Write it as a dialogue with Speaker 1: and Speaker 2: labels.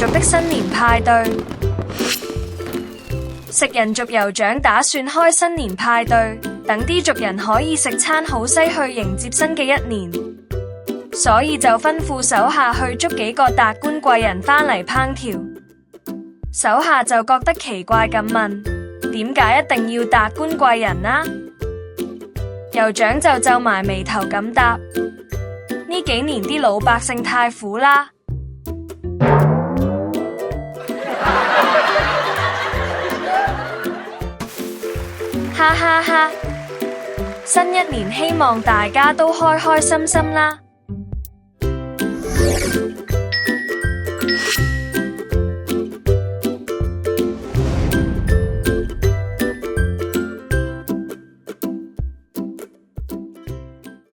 Speaker 1: 族的新年派對。食人族酋長打算開新年派對，等啲族人可以食餐好西去迎接新嘅一年，所以就吩咐手下去捉幾個達官貴人返嚟烹調。手下就覺得奇怪咁問：點解一定要達官貴人啊？酋長就皺埋眉頭咁答：呢幾年啲老百姓太苦啦。哈哈哈！新一年希望大家都開開心心啦〜